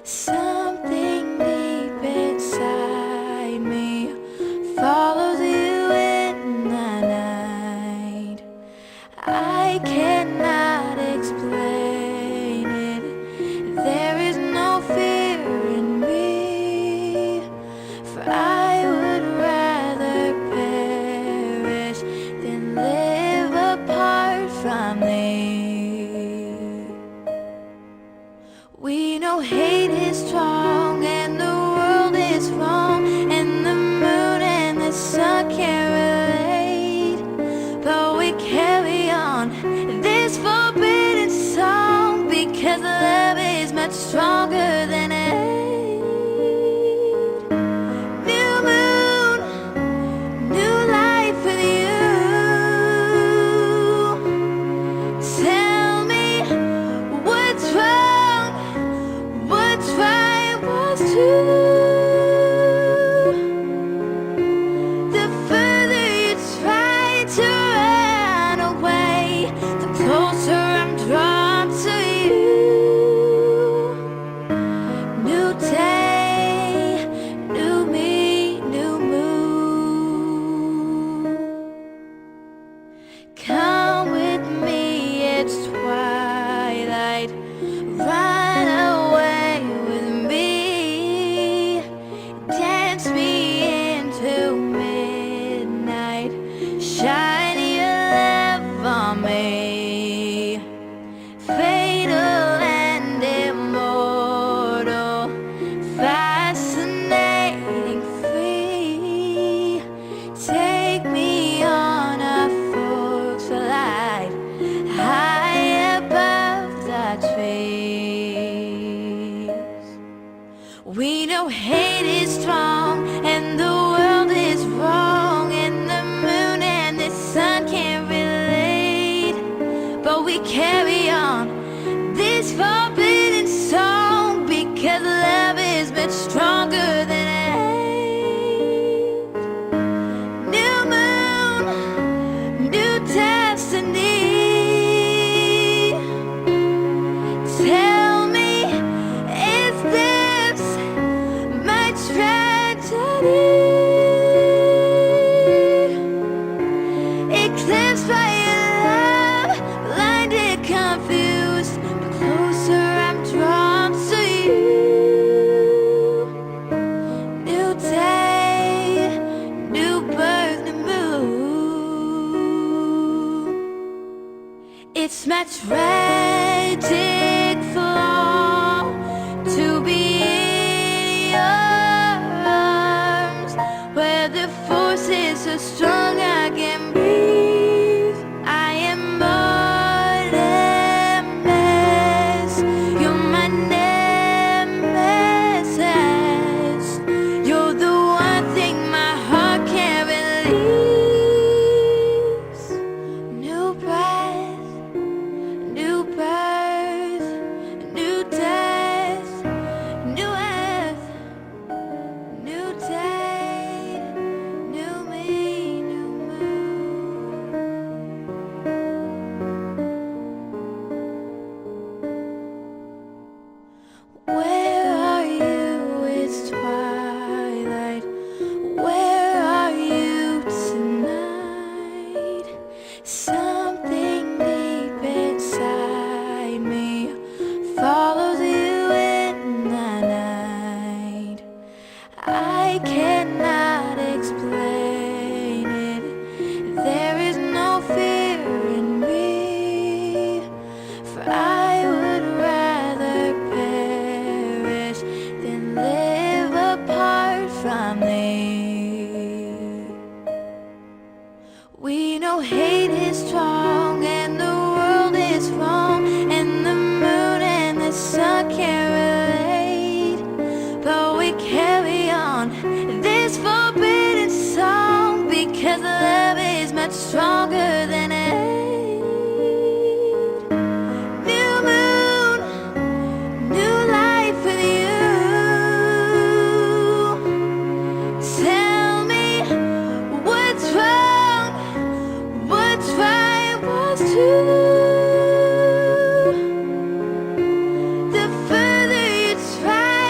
Something deep inside me follows you in the night. I cannot explain it. There is no fear in me, for I would rather perish than live apart from thee. We know hate is strong and the world is wrong, and the moon and the sun can't relate, but we carry on this forbidden song because love is much stronger than hate. New moon, new life with you. Tell me what's wrong, what's right, what's true. The further you try to run away, the closer I'm drawn to you. New day, new me, new moon. Come with me, it's twilight. Run away with me. Dance me into midnight. Shine your love on me. Fatal and immortal, fascinating, free. Take me on a full flight, high above the trees. We know hate is strong and the world is wrong, and the moon and the sun can't relate, but we carry on this forbidden song because love is much stronger than hate. New moon, new destiny. Tell me, is this my tragedy? Eclipsed by your love, blinded, confused, but closer I'm drawn to you. New day, new birth, new moon. It's my tragic flaw to be in your arms, where the force is so strong I can breathe. I am more than mess. You're my nemesis. You're the one thing my heart can't release. New breath, new birth, new death, new earth, new day, new me, new moon. Where are you? It's twilight. Where are you tonight? Something deep inside me follows you in the night. I cannot explain it. There is no fear in me, for I would rather perish than live apart from thee. We know hate is strong and the world is wrong, and the moon and the sun can't relate, but we carry on this forbidden song because love is much stronger than hate. New moon, new life with you. Tell me what's wrong, what's right, what's true. The further you try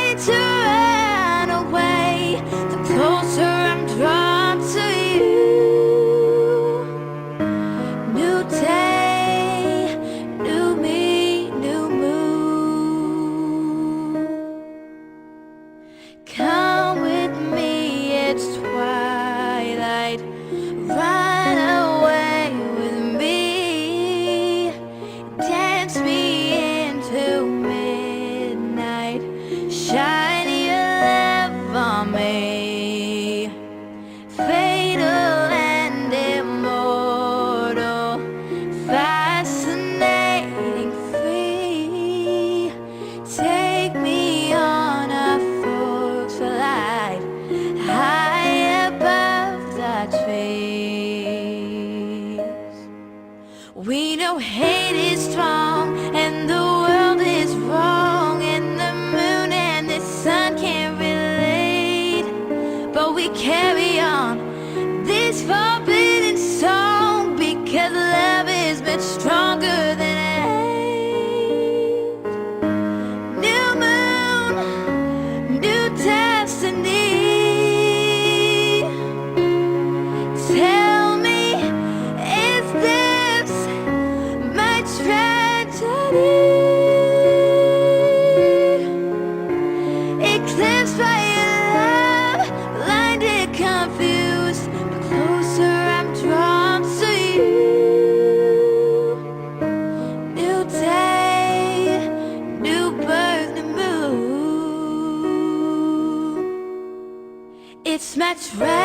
forbidden song, because love is much stronger than hate. New moon, new destiny. Tell me, is this my tragedy? Eclipsed by your love, blinded, confused, but closer I'm drawn to you. New day, new birth, new moon. It's my tragedy.